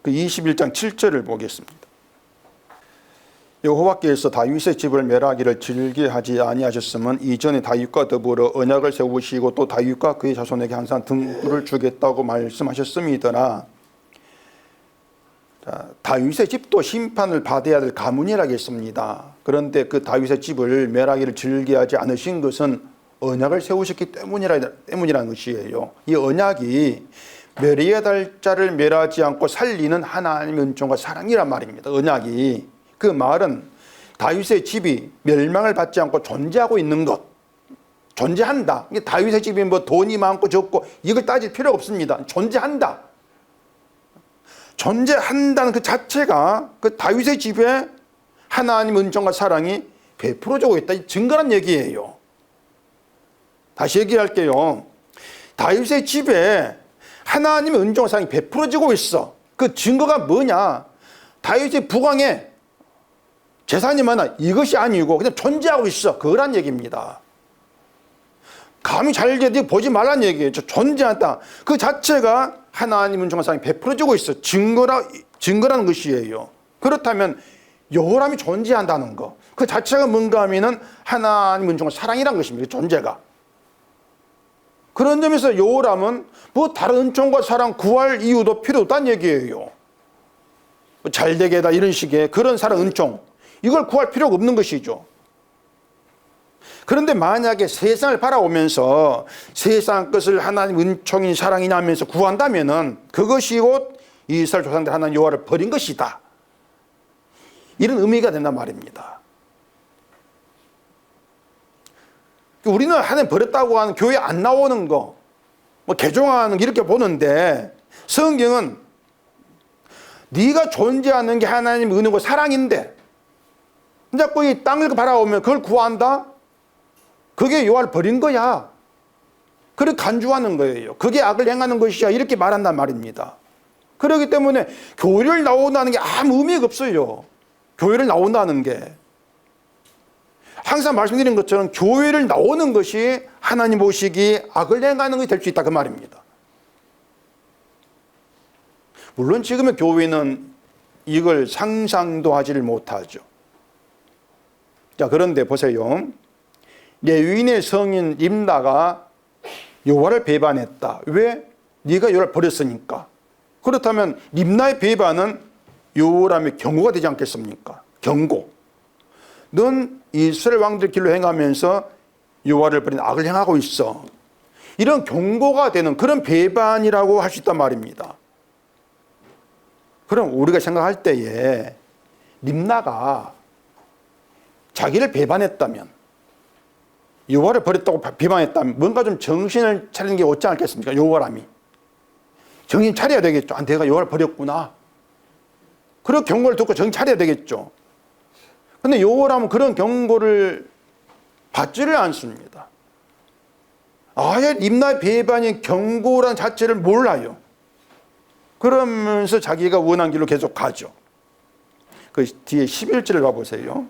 그 21장 7절을 보겠습니다. 여호와께서 다윗의 집을 멸하기를 즐겨하지 아니하셨으면 이전에 다윗과 더불어 언약을 세우시고 또 다윗과 그의 자손에게 항상 등불을 주겠다고 말씀하셨음이더라. 다윗의 집도 심판을 받아야 될 가문이라고 했습니다. 그런데 그 다윗의 집을 멸하기를 즐겨하지 않으신 것은 언약을 세우셨기 때문이라는 것이에요. 이 언약이 멸해야 될 자를 멸하지 않고 살리는 하나님의 은총과 사랑이란 말입니다. 언약이. 그 말은 다윗의 집이 멸망을 받지 않고 존재하고 있는 것. 존재한다. 다윗의 집이 뭐 돈이 많고 적고 이걸 따질 필요가 없습니다. 존재한다. 존재한다는 그 자체가 그 다윗의 집에 하나님 은총과 사랑이 베풀어지고 있다. 증거란 얘기예요. 다시 얘기할게요. 다윗의 집에 하나님의 은총과 사랑이 베풀어지고 있어. 그 증거가 뭐냐? 다윗의 부강에 재산이 많아. 이것이 아니고 그냥 존재하고 있어. 그거란 얘기입니다. 감히 잘게 보지 말란 얘기예요. 존재한다. 그 자체가 하나님 은총과 사랑이 베풀어지고 있어. 증거라는 것이에요. 그렇다면 여호람이 존재한다는 거. 그 자체가 뭔가 하면은 하나님 은총과 사랑이란 것입니다. 존재가. 그런 점에서 여호람은 뭐 다른 은총과 사랑 구할 이유도 필요 없다는 얘기예요. 잘되게 해다 이런 식의 그런 사랑 은총. 이걸 구할 필요가 없는 것이죠. 그런데 만약에 세상을 바라오면서 세상 것을 하나님 은총이 사랑이냐 하면서 구한다면은 그것이 곧 이스라엘 조상들 하나님 여호와를 버린 것이다. 이런 의미가 된단 말입니다. 우리는 하나님 버렸다고 하는 교회 안 나오는 거, 뭐 개종하는 거 이렇게 보는데 성경은 네가 존재하는 게 하나님 은혜고 사랑인데 자꾸 이 땅을 바라오면 그걸 구한다? 그게 여호와를 버린 거야. 그렇게 간주하는 거예요. 그게 악을 행하는 것이야. 이렇게 말한단 말입니다. 그렇기 때문에 교회를 나온다는 게 아무 의미가 없어요. 교회를 나온다는 게. 항상 말씀드린 것처럼 교회를 나오는 것이 하나님 보시기 악을 행하는 것이 될 수 있다 그 말입니다. 물론 지금의 교회는 이걸 상상도 하지를 못하죠. 자, 그런데 보세요. 레위인의 성인 림나가 여호와를 배반했다. 왜? 네가 여호와를 버렸으니까. 그렇다면 림나의 배반은 요람의 경고가 되지 않겠습니까? 경고. 넌 이스라엘 왕들의 길로 행하면서 여호와를 버린 악을 행하고 있어. 이런 경고가 되는 그런 배반이라고 할 수 있단 말입니다. 그럼 우리가 생각할 때에 림나가 자기를 배반했다면, 여호와를 버렸다고 비방했다면 뭔가 좀 정신을 차리는 게 옳지 않겠습니까? 여호와람이 정신 차려야 되겠죠. 아, 내가 여호와를 버렸구나. 그런 경고를 듣고 정신 차려야 되겠죠. 그런데 여호와람은 그런 경고를 받지를 않습니다. 아예 림나의 배반이 경고란 자체를 몰라요. 그러면서 자기가 원한 길로 계속 가죠. 그 뒤에 11절을 봐보세요.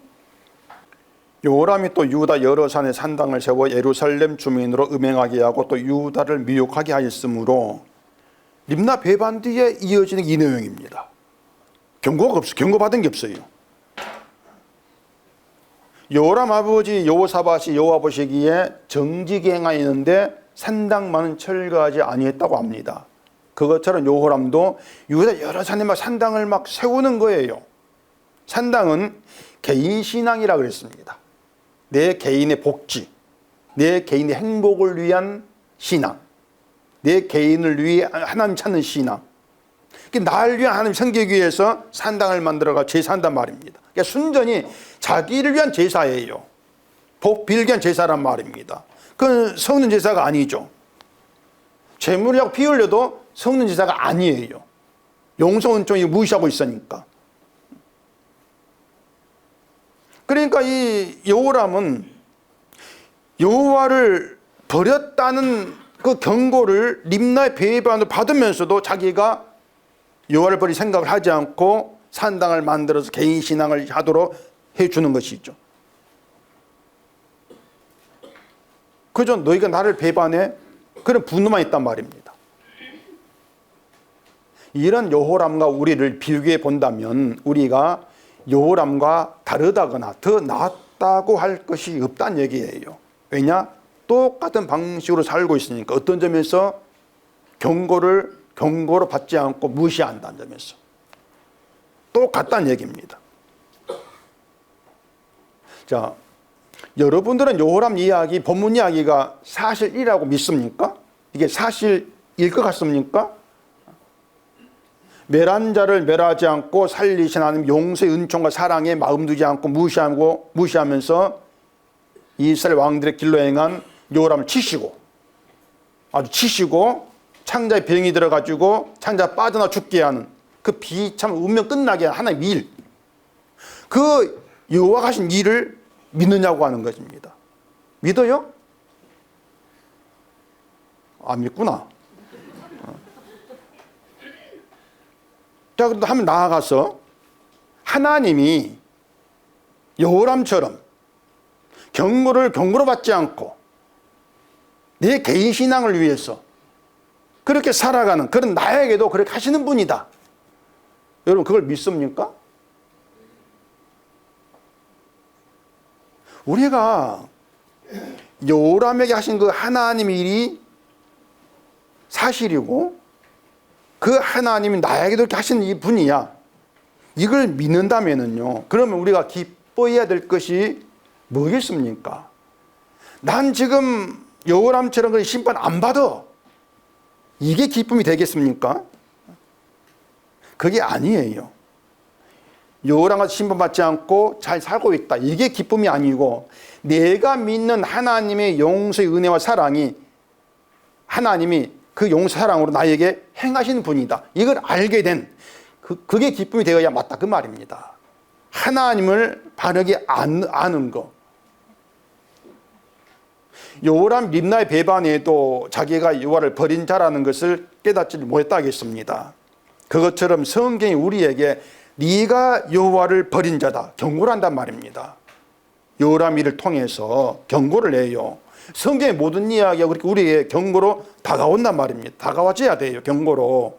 요람이 또 유다 여러 산에 산당을 세워 예루살렘 주민으로 음행하게 하고 또 유다를 미혹하게 하였으므로 림나 배반 뒤에 이어지는 이 내용입니다. 경고가 없어요. 경고받은 게 없어요. 요람 아버지 여호사밧이 여호와 보시기에 정직히 행하였는데 산당만은 철거하지 아니했다고 합니다. 그것처럼 여호람도 유다 여러 산에 막 산당을 막 세우는 거예요. 산당은 개인 신앙이라 그랬습니다. 내 개인의 복지, 내 개인의 행복을 위한 신앙, 내 개인을 위해 하나님 찾는 신앙. 날 위한 하나님 섬기기 위해서 산당을 만들어가 제사한단 말입니다. 그러니까 순전히 자기를 위한 제사예요. 복 빌기 위한 제사란 말입니다. 그건 성는 제사가 아니죠. 재물이라고 피 흘려도 성는 제사가 아니에요. 용서 은총이 무시하고 있으니까. 그러니까 이 여호람은 여호와를 버렸다는 그 경고를 림나의 배반을 받으면서도 자기가 여호와를 버릴 생각을 하지 않고 산당을 만들어서 개인 신앙을 하도록 해주는 것이죠. 그저 너희가 나를 배반해? 그런 분노만 있단 말입니다. 이런 여호람과 우리를 비교해 본다면 우리가 여호람과 다르다거나 더 낫다고 할 것이 없다는 얘기예요. 왜냐? 똑같은 방식으로 살고 있으니까. 어떤 점에서 경고로 받지 않고 무시한다는 점에서 똑같다는 얘기입니다. 자, 여러분들은 여호람 이야기, 본문 이야기가 사실이라고 믿습니까? 이게 사실일 것 같습니까? 멸한 자를 멸하지 않고 살리신 하나님 용서의 은총과 사랑에 마음 두지 않고 무시하면서 이스라엘 왕들의 길로 행한 여호람을 치시고, 아주 치시고 창자에 병이 들어가지고 창자 빠져나 죽게 하는 그 비참 운명 끝나게 하는 하나님의 일, 그 여호와가 하신 일을 믿느냐고 하는 것입니다. 믿어요? 안 믿구나. 자, 그런데 한번 나아가서 하나님이 여호람처럼 경고로 받지 않고 내 개인 신앙을 위해서 그렇게 살아가는 그런 나에게도 그렇게 하시는 분이다. 여러분 그걸 믿습니까? 우리가 여호람에게 하신 그 하나님의 일이 사실이고 그 하나님이 나에게도 이렇게 하시는 이 분이야. 이걸 믿는다면은요, 그러면 우리가 기뻐해야 될 것이 뭐겠습니까? 난 지금 여호람처럼 그 심판 안 받아. 이게 기쁨이 되겠습니까? 그게 아니에요. 여호람같이 심판받지 않고 잘 살고 있다. 이게 기쁨이 아니고 내가 믿는 하나님의 용서의 은혜와 사랑이 하나님이 그 용서 사랑으로 나에게 행하신 분이다. 이걸 알게 된 그게 기쁨이 되어야 맞다. 그 말입니다. 하나님을 바르게 아는 거. 여호람 립나의 배반에도 자기가 여호와를 버린 자라는 것을 깨닫지 못했다 하겠습니다. 그것처럼 성경이 우리에게 네가 여호와를 버린 자다 경고를 한단 말입니다. 여호람 일을 통해서 경고를 해요. 성경의 모든 이야기가 그렇게 우리에게 경고로 다가온단 말입니다. 다가와줘야 돼요. 경고로.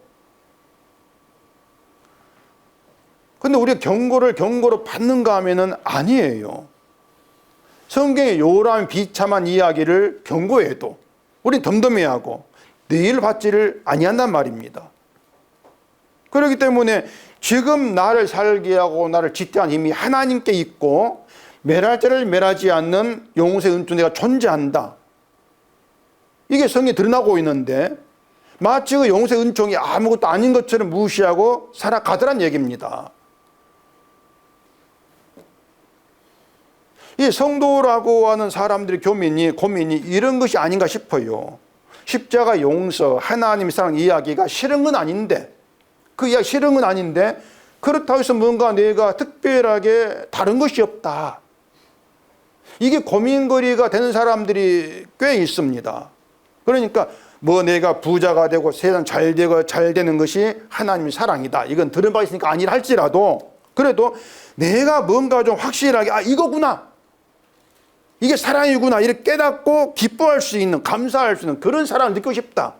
근데 우리가 경고로 받는가 하면은 아니에요. 성경의 여호람의 비참한 이야기를 경고해도 우리 덤덤해하고 내일 받지를 아니한단 말입니다. 그렇기 때문에 지금 나를 살게 하고 나를 지탱한 힘이 하나님께 있고 멸할 자를 멸하지 않는 용서의 은총대가 존재한다. 이게 성경에 드러나고 있는데 마치 그 용서의 은총이 아무것도 아닌 것처럼 무시하고 살아가더란 얘기입니다. 이 성도라고 하는 사람들의 고민이 이런 것이 아닌가 싶어요. 십자가 용서, 하나님의 사랑 이야기가 싫은 건 아닌데 그 이야기 싫은 건 아닌데 그렇다고 해서 뭔가 내가 특별하게 다른 것이 없다. 이게 고민거리가 되는 사람들이 꽤 있습니다. 그러니까 뭐 내가 부자가 되고 세상 잘 되는 것이 하나님의 사랑이다. 이건 들은 바 있으니까 아니라 할지라도 그래도 내가 뭔가 좀 확실하게 이거구나. 이게 사랑이구나. 이렇게 깨닫고 기뻐할 수 있는, 감사할 수 있는 그런 사랑을 느끼고 싶다.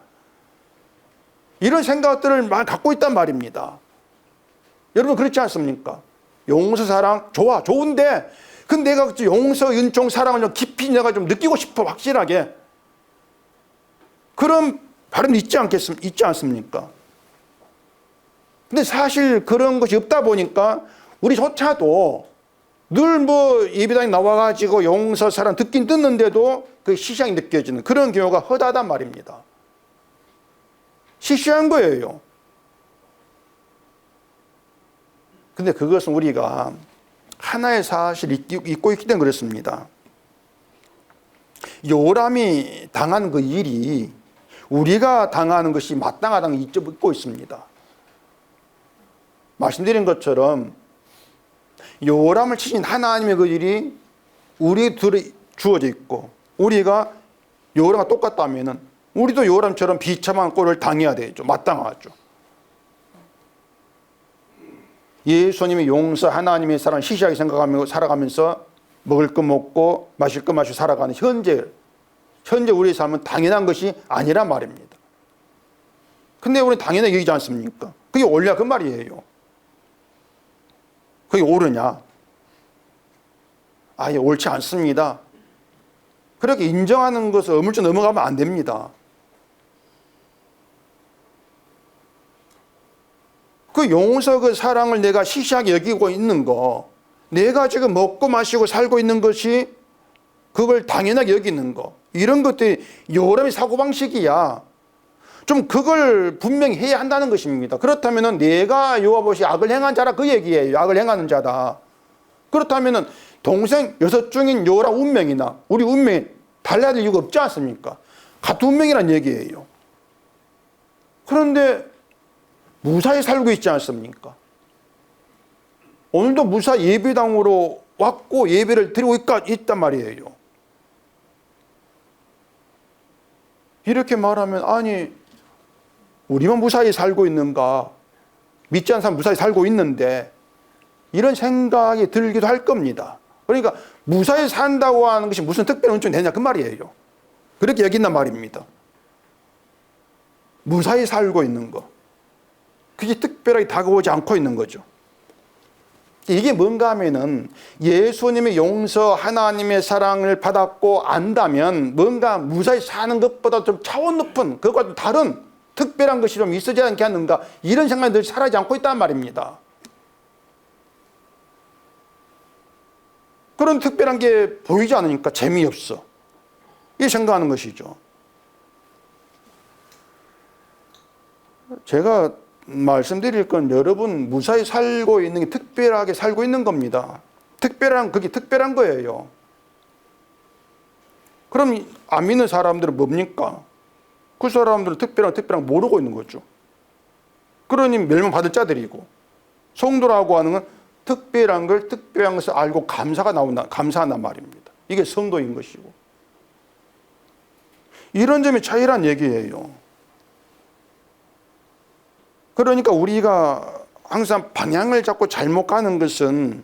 이런 생각들을 많이 갖고 있단 말입니다. 여러분 그렇지 않습니까? 용서 사랑 좋아 좋은데 근데 내가 용서 은총 사랑을 좀 깊이 내가 좀 느끼고 싶어 확실하게 그런 바람이 있지 않습니까? 근데 사실 그런 것이 없다 보니까 우리조차도 늘 뭐 예배당에 나와가지고 용서 사랑 듣긴 듣는데도 그 시시하게 느껴지는 그런 경우가 허다하단 말입니다. 시시한 거예요. 근데 그것은 우리가 하나의 사실을 잊고 있기 때문에 그렇습니다. 요람이 당한 그 일이 우리가 당하는 것이 마땅하다는 걸 잊고 있습니다. 말씀드린 것처럼 요람을 치신 하나님의 그 일이 우리들이 주어져 있고 우리가 요람과 똑같다면 우리도 요람처럼 비참한 꼴을 당해야 되죠. 마땅하죠. 예수님의 용서, 하나님의 사랑 시시하게 생각하며 살아가면서 먹을 거 먹고 마실 거 마시고 살아가는 현재 우리의 삶은 당연한 것이 아니란 말입니다. 근데 우리는 당연하게 여기지 않습니까? 그게 옳냐 그 말이에요. 그게 옳으냐? 아예 옳지 않습니다. 그렇게 인정하는 것을 어물쩍 넘어가면 안 됩니다. 그 용서 그 사랑을 내가 시시하게 여기고 있는 거, 내가 지금 먹고 마시고 살고 있는 것이 그걸 당연하게 여기는 거, 이런 것들이 요람의 사고방식이야. 좀 그걸 분명히 해야 한다는 것입니다. 그렇다면 내가 여호와보시 악을 행한 자라 그 얘기예요. 악을 행하는 자다. 그렇다면 동생 여섯 중인 요람 운명이나 우리 운명이 달라야 될 이유가 없지 않습니까? 같은 운명이란 얘기예요. 그런데 무사히 살고 있지 않습니까? 오늘도 무사 예배당으로 왔고 예배를 드리고 있단 말이에요. 이렇게 말하면 아니 우리만 무사히 살고 있는가? 믿지 않는 사람 무사히 살고 있는데 이런 생각이 들기도 할 겁니다. 그러니까 무사히 산다고 하는 것이 무슨 특별한 은총이 되냐 그 말이에요. 그렇게 여긴단 말입니다. 무사히 살고 있는 거. 그게 특별하게 다가오지 않고 있는 거죠. 이게 뭔가 하면은 예수님의 용서, 하나님의 사랑을 받았고 안다면 뭔가 무사히 사는 것보다 좀 차원 높은 그것과 다른 특별한 것이 좀 있어야 하지 않는가 이런 생각이 늘 사라지지 않고 있단 말입니다. 그런 특별한 게 보이지 않으니까 재미없어. 이 생각하는 것이죠. 제가 말씀드릴 건 여러분 무사히 살고 있는 게 특별하게 살고 있는 겁니다. 그게 특별한 거예요. 그럼 안 믿는 사람들은 뭡니까? 그 사람들은 특별한 모르고 있는 거죠. 그러니 멸망받을 자들이고, 성도라고 하는 건 특별한 것을 알고 감사한단 말입니다. 이게 성도인 것이고. 이런 점이 차이란 얘기예요. 그러니까 우리가 항상 방향을 잡고 잘못 가는 것은,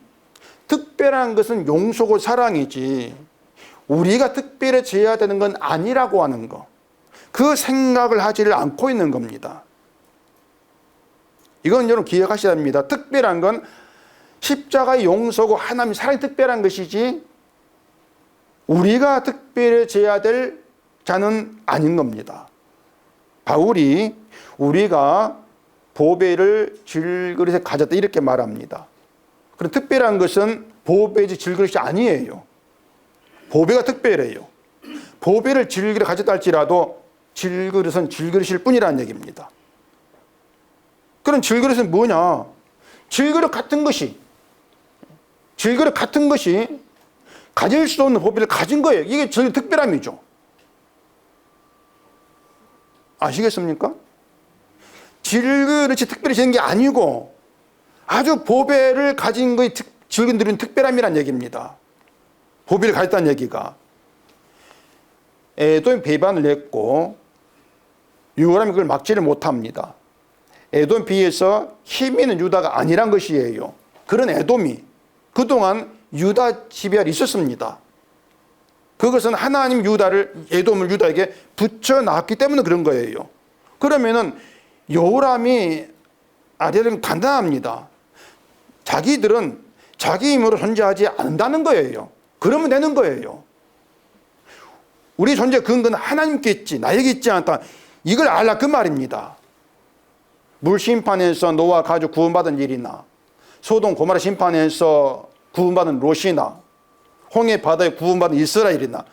특별한 것은 용서고 사랑이지 우리가 특별해져야 되는 건 아니라고 하는 거, 그 생각을 하지를 않고 있는 겁니다. 이건 여러분 기억하셔야 합니다. 특별한 건 십자가의 용서고 하나님의 사랑이 특별한 것이지 우리가 특별해져야 될 자는 아닌 겁니다. 바울이 우리가 보배를 질그릇에 가졌다 이렇게 말합니다. 그럼 특별한 것은 보배지 질그릇이 아니에요. 보배가 특별해요. 보배를 질그릇에 가졌다 할지라도 질그릇은 질그릇일 뿐이라는 얘기입니다. 그럼 질그릇은 뭐냐? 질그릇 같은 것이 가질 수 없는 보배를 가진 거예요. 이게 제일 특별함이죠. 아시겠습니까? 질그릇이 특별해지는 게 아니고 아주 보배를 가진 거의 질그릇은 특별함이란 얘기입니다. 보배를 가졌다는 얘기가. 에돔이 배반을 했고 유월함이 그걸 막지를 못합니다. 에돔 비해서 힘 있는 유다가 아니란 것이에요. 그런 에돔이 그동안 유다 지배하에 있었습니다. 그것은 하나님 에돔을 유다에게 붙여놨기 때문에 그런 거예요. 그러면은 여호람이 아리엘은 간단합니다. 자기들은 자기 힘으로 존재하지 않는다는 거예요. 그러면 되는 거예요. 우리 존재 근거는 하나님께 있지 나에게 있지 않다. 이걸 알라 그 말입니다. 물 심판에서 노아 가족 구원받은 일이나 소돔 고모라 심판에서 구원받은 롯이나 홍해 바다에 구원받은 이스라엘이나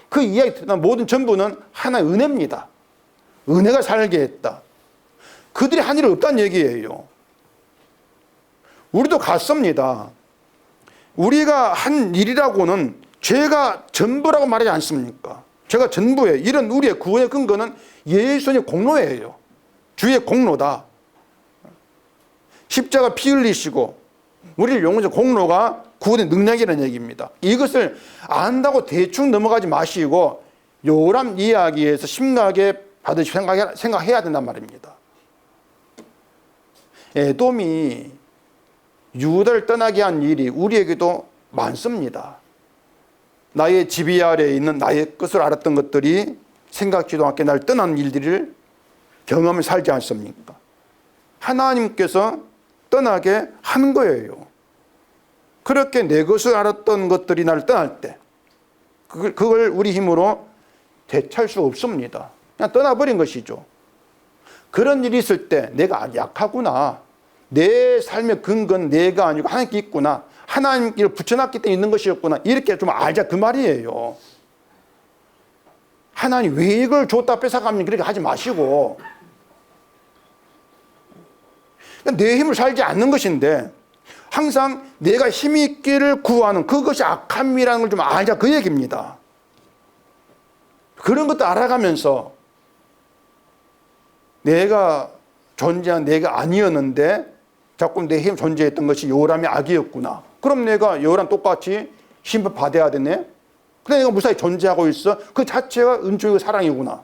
그 이야기 모든 전부는 하나의 은혜입니다. 은혜가 살게 했다. 그들이 한 일이 없다는 얘기예요. 우리도 같습니다. 우리가 한 일이라고는 죄가 전부라고 말하지 않습니까? 죄가 전부예요. 이런 우리의 구원의 근거는 예수님의 공로예요. 주의 공로다. 십자가 피 흘리시고 우리를 용서한 공로가 구원의 능력이라는 얘기입니다. 이것을 안다고 대충 넘어가지 마시고 요람 이야기에서 심각하게 받으시고 생각해야 된단 말입니다. 에돔이 유다를 떠나게 한 일이 우리에게도 많습니다. 나의 지배 아래에 있는 나의 것을 알았던 것들이 생각지도 않게 날 떠난 일들을 경험을 살지 않습니까? 하나님께서 떠나게 하는 거예요. 그렇게 내 것을 알았던 것들이 나를 떠날 때 그걸 우리 힘으로 되찾을 수 없습니다. 그냥 떠나버린 것이죠. 그런 일이 있을 때 내가 약하구나. 내 삶의 근거는 내가 아니고 하나님께 있구나. 하나님께 붙여놨기 때문에 있는 것이었구나. 이렇게 좀 알자 그 말이에요. 하나님 왜 이걸 줬다 뺏어가면 그렇게 하지 마시고 내 힘을 살지 않는 것인데 항상 내가 힘이 있기를 구하는 그것이 악함이라는 걸 좀 알자 그 얘기입니다. 그런 것도 알아가면서 내가 존재한 내가 아니었는데 자꾸 내 힘 존재했던 것이 여호람이 악이었구나. 그럼 내가 여호람 똑같이 심판 받아야 되네. 근데 내가 무사히 존재하고 있어. 그 자체가 은총이고 사랑이구나.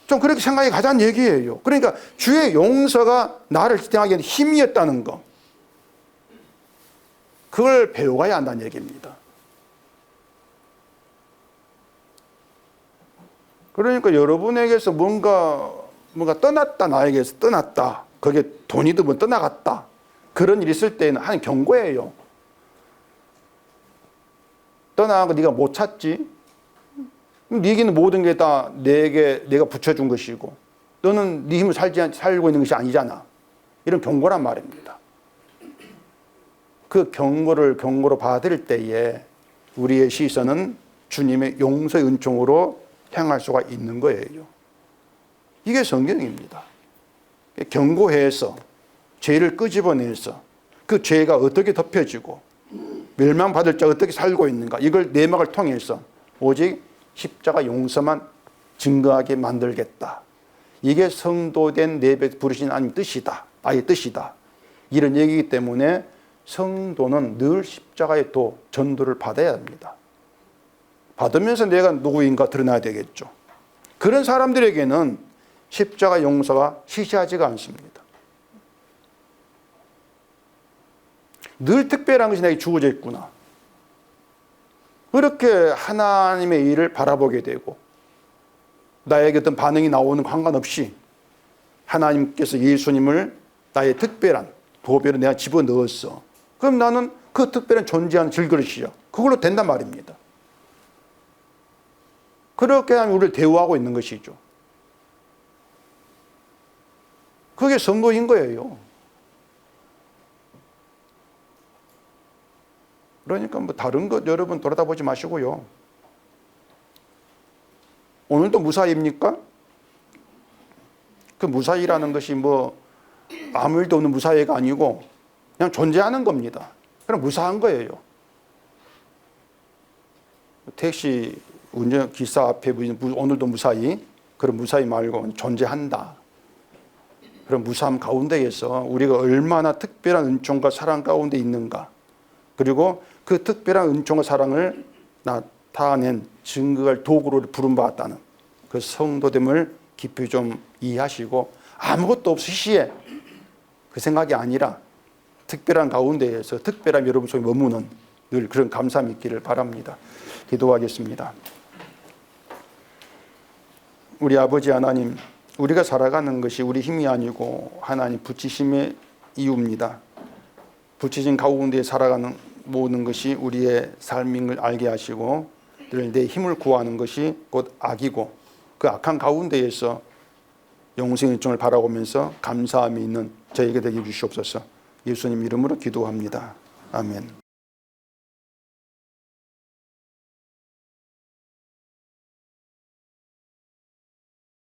좀 그렇게 생각이 가자는 얘기예요. 그러니까 주의 용서가 나를 지탱하기 위한 힘이었다는 거. 그걸 배워가야 한다는 얘기입니다. 그러니까 여러분에게서 뭔가 떠났다, 나에게서 떠났다. 그게 돈이든 뭐 떠나갔다. 그런 일이 있을 때는 하는 경고예요. 떠나간 거 네가 못 찾지? 네게는 모든 게 다 내가 붙여준 것이고 너는 네 힘을 살고 있는 것이 아니잖아. 이런 경고란 말입니다. 그 경고로 받을 때에 우리의 시선은 주님의 용서의 은총으로 향할 수가 있는 거예요. 이게 성경입니다. 경고해서 죄를 끄집어내서 그 죄가 어떻게 덮여지고 멸망받을 자가 어떻게 살고 있는가, 이걸 내막을 통해서 오직 십자가 용서만 증거하게 만들겠다. 이게 성도된 내배 부르신 하나님 뜻이다. 아예 뜻이다. 이런 얘기이기 때문에 성도는 늘 십자가의 전도를 받아야 합니다. 받으면서 내가 누구인가 드러나야 되겠죠. 그런 사람들에게는 십자가 용서가 시시하지가 않습니다. 늘 특별한 것이 내게 주어져 있구나. 그렇게 하나님의 일을 바라보게 되고 나에게 어떤 반응이 나오는 거 상관없이 하나님께서 예수님을 나의 특별한 도배로 내가 집어넣었어. 그럼 나는 그 특별한 존재하는 질그릇이요. 그걸로 된단 말입니다. 그렇게 하면 우리를 대우하고 있는 것이죠. 그게 성도인 거예요. 그러니까 뭐 다른 것 여러분 돌아다보지 마시고요. 오늘도 무사입니까? 그 무사히라는 것이 뭐 아무 일도 없는 무사히가 아니고 그냥 존재하는 겁니다. 그럼 무사한 거예요. 택시 운전 기사 앞에 오늘도 무사히, 그런 무사히 말고 존재한다. 그런 무사함 가운데에서 우리가 얼마나 특별한 은총과 사랑 가운데 있는가, 그리고 그 특별한 은총과 사랑을 나타낸 증거할 도구로 부름받았다는 그 성도됨을 깊이 좀 이해하시고, 아무것도 없이 시시해 그 생각이 아니라 특별한 가운데에서 특별한 여러분 속에 머무는 늘 그런 감사함이 있기를 바랍니다. 기도하겠습니다. 우리 아버지 하나님, 우리가 살아가는 것이 우리 힘이 아니고 하나님 붙이심의 이유입니다. 붙이신 가운데 살아가는 모든 것이 우리의 삶인 걸 알게 하시고 늘 내 힘을 구하는 것이 곧 악이고 그 악한 가운데에서 영생의 일정을 바라보면서 감사함이 있는 저에게 되게 주시옵소서. 예수님 이름으로 기도합니다. 아멘.